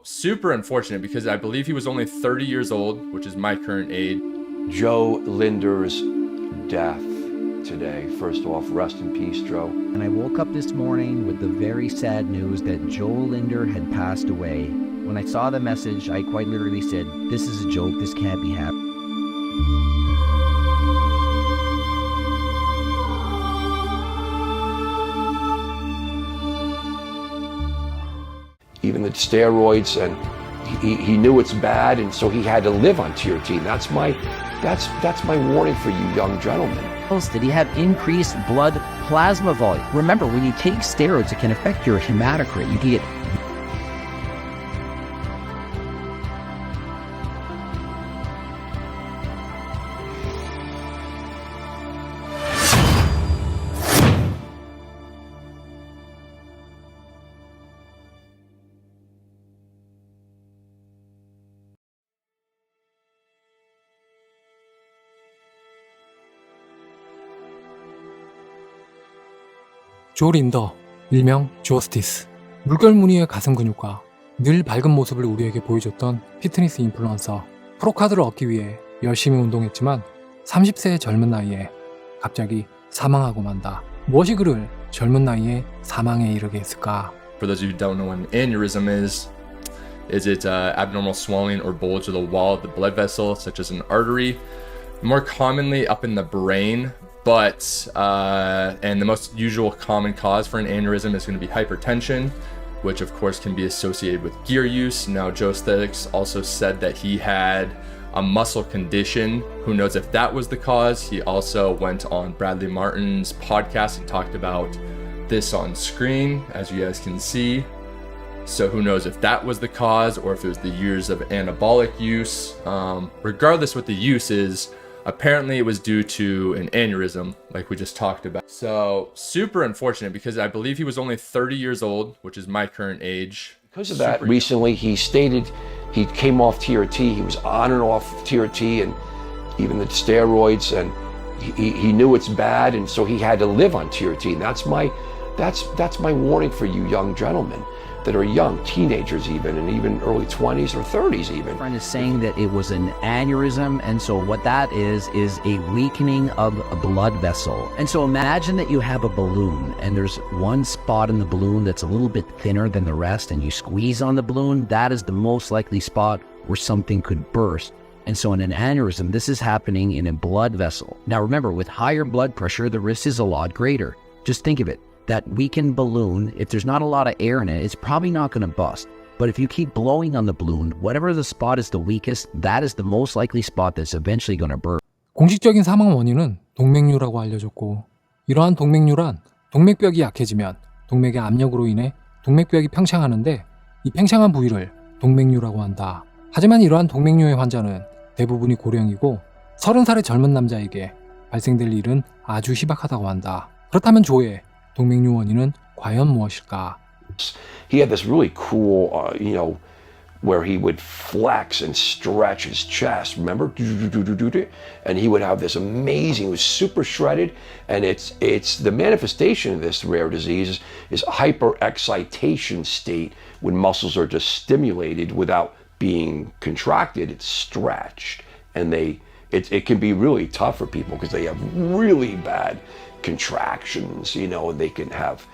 super unfortunate because I believe he was only 30 years old, which is my current age. Joe Linder's death today. First off, rest in peace, Joe. And I woke up this morning with the very sad news that Joe Linder had passed away. When I saw the message, I quite literally said, this is a joke, this can't be happening. Even the steroids, and he knew it's bad, and so he had to live on TRT. That's my warning for you young gentlemen. Did he have increased blood plasma volume? Remember, when you take steroids, it can affect your hematocrit. You can get 조 린더, 일명 조스티스. 물결 무늬의 가슴 근육과 늘 밝은 모습을 우리에게 보여줬던 피트니스 인플루언서. 프로카드를 얻기 위해 열심히 운동했지만 30세의 젊은 나이에 갑자기 사망하고 만다. 무엇이 그를 젊은 나이에 사망에 이르게 했을까? For those of you who don't know what an aneurysm is it abnormal swelling or bulge of the wall of the blood vessel, such as an artery, more commonly up in the brain. But, and the most usual common cause for an aneurysm is going to be hypertension, which of course can be associated with gear use. Now, Joe Stix also said that he had a muscle condition. Who knows if that was the cause? He also went on Bradley Martin's podcast and talked about this on screen, as you guys can see. So who knows if that was the cause or if it was the years of anabolic use. Regardless what the use is, apparently it was due to an aneurysm, like we just talked about. So super unfortunate because I believe he was only 30 years old, which is my current age. Because of that, recently he stated he came off TRT. He was on and off TRT and even the steroids, and he knew it's bad, and so he had to live on TRT. And that's my warning for you young gentlemen that are young, teenagers even, and even early 20s or 30s even. Friend is saying that it was an aneurysm, and so what that is a weakening of a blood vessel. And so imagine that you have a balloon, and there's one spot in the balloon that's a little bit thinner than the rest, and you squeeze on the balloon, that is the most likely spot where something could burst. And so in an aneurysm, this is happening in a blood vessel. Now remember, with higher blood pressure, the risk is a lot greater. Just think of it. That weakened balloon, if there's not a lot of air in it, it's probably not going to bust. But if you keep blowing on the balloon, whatever the spot is the weakest, that is the most likely spot that's eventually going to burst. 공식적인 사망 원인은 동맥류라고 알려졌고, 이러한 동맥류란 동맥벽이 약해지면 동맥의 압력으로 인해 동맥벽이 팽창하는데 이 팽창한 부위를 동맥류라고 한다. 하지만 이러한 동맥류의 환자는 대부분이 고령이고 30살의 젊은 남자에게 발생될 일은 아주 희박하다고 한다. 그렇다면 조의 동맥류 원인은 과연 무엇일까? He had this really cool, where he would flex and stretch his chest, remember? And he would have this amazing, he was super shredded, and it's the manifestation of this rare disease is hyperexcitation state when muscles are just stimulated without being contracted, it's stretched. And it can be really tough for people because they have really bad contractions, and they can have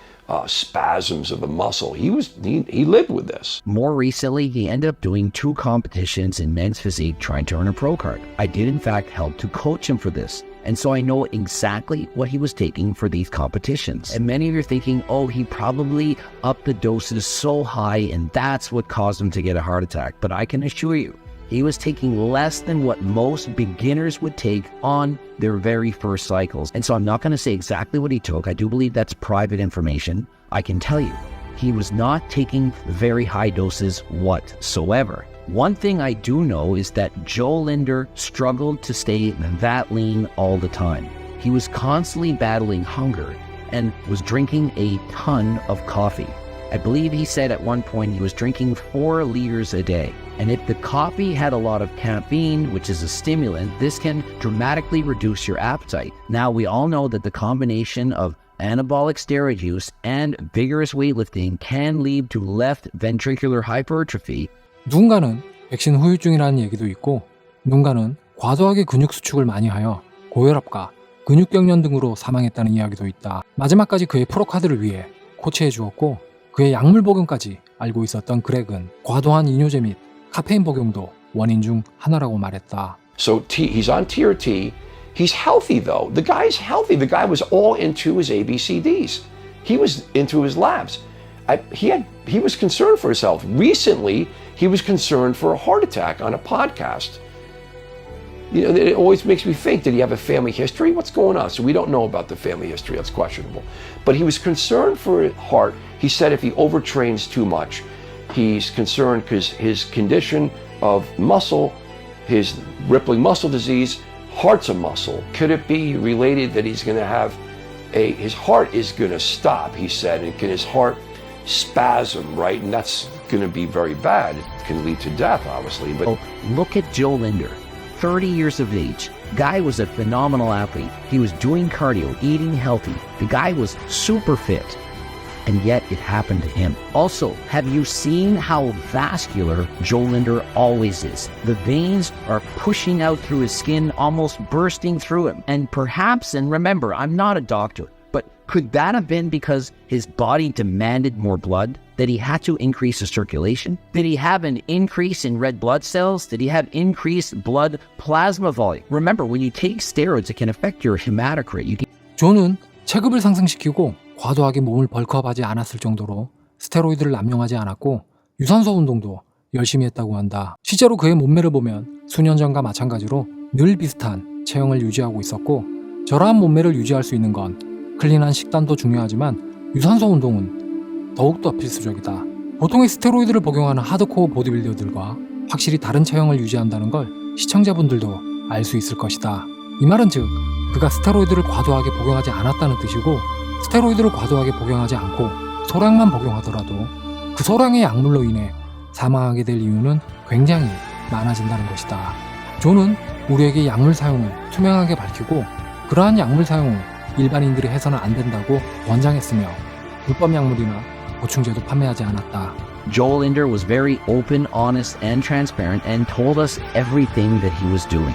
spasms of the muscle. He lived with this. More recently, he ended up doing 2 competitions in men's physique trying to earn a pro card. I did in fact help to coach him for this. And so I know exactly what he was taking for these competitions. And many of you are thinking, oh, he probably upped the doses so high and that's what caused him to get a heart attack. But I can assure you, he was taking less than what most beginners would take on their very first cycles. And so I'm not going to say exactly what he took. I do believe that's private information. I can tell you, he was not taking very high doses whatsoever. One thing I do know is that Joe Linder struggled to stay that lean all the time. He was constantly battling hunger and was drinking a ton of coffee. I believe he said at one point he was drinking 4 liters a day. And if the coffee had a lot of caffeine, which is a stimulant, this can dramatically reduce your appetite. Now, we all know that the combination of anabolic steroid use and vigorous weightlifting can lead to left ventricular hypertrophy, 누군가는 백신 후유증이라는 얘기도 있고 누군가는 과도하게 근육 수축을 많이 하여 고혈압과 근육경련 등으로 사망했다는 이야기도 있다. 마지막까지 그의 프로카드를 위해 코치해 주었고 그의 약물 복용까지 알고 있었던 그렉은 과도한 이뇨제 및 카페인 복용도 원인 중 하나라고 말했다. So he's on TRT. He's healthy though. The guy's healthy. The guy was all into his ABCDs. He was into his labs. He was concerned for his health. Recently, he was concerned for a heart attack on a podcast. You know, it always makes me think, did he have a family history? What's going on? So we don't know about the family history. That's questionable. But he was concerned for his heart. He said if he overtrains too much, he's concerned because his condition of muscle, his rippling muscle disease, heart's a muscle. Could it be related that he's going to have his heart is going to stop, he said, and can his heart spasm, right? And that's going to be very bad. It can lead to death, obviously. But Look at Joe Linder, 30 years of age. Guy was a phenomenal athlete. He was doing cardio, eating healthy. The guy was super fit. And yet it happened to him. Also, have you seen how vascular Joe Linder always is? The veins are pushing out through his skin, almost bursting through him. And perhaps, and remember, I'm not a doctor, but could that have been because his body demanded more blood? That he had to increase his circulation? Did he have an increase in red blood cells? Did he have increased blood plasma volume? Remember, when you take steroids, it can affect your hematocrit. 존은 체급을 상승시키고 과도하게 몸을 벌크업하지 않았을 정도로 스테로이드를 남용하지 않았고 유산소 운동도 열심히 했다고 한다. 실제로 그의 몸매를 보면 수년 전과 마찬가지로 늘 비슷한 체형을 유지하고 있었고 저러한 몸매를 유지할 수 있는 건 클린한 식단도 중요하지만 유산소 운동은 더욱더 필수적이다. 보통의 스테로이드를 복용하는 하드코어 보디빌더들과 확실히 다른 체형을 유지한다는 걸 시청자분들도 알 수 있을 것이다. 이 말은 즉 그가 스테로이드를 과도하게 복용하지 않았다는 뜻이고 스테로이드를 과도하게 복용하지 않고 소량만 복용하더라도 그 소량의 약물로 인해 사망하게 될 이유는 굉장히 많아진다는 것이다. 존은 우리에게 약물 사용을 투명하게 밝히고 그러한 약물 사용을 일반인들이 해서는 안 된다고 권장했으며 불법 약물이나 보충제도 판매하지 않았다. Joe Linder was very open, honest, and transparent and told us everything that he was doing.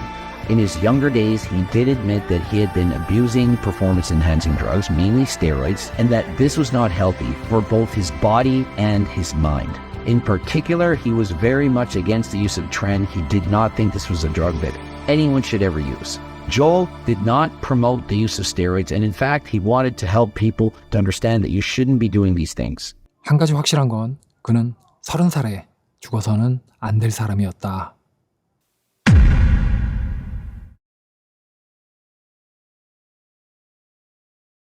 In his younger days, he did admit that he had been abusing performance-enhancing drugs, mainly steroids, and that this was not healthy for both his body and his mind. In particular, he was very much against the use of tren. He did not think this was a drug that anyone should ever use. Joel did not promote the use of steroids, and in fact, he wanted to help people to understand that you shouldn't be doing these things. 한 가지 확실한 건 그는 30살에 죽어서는 안 될 사람이었다.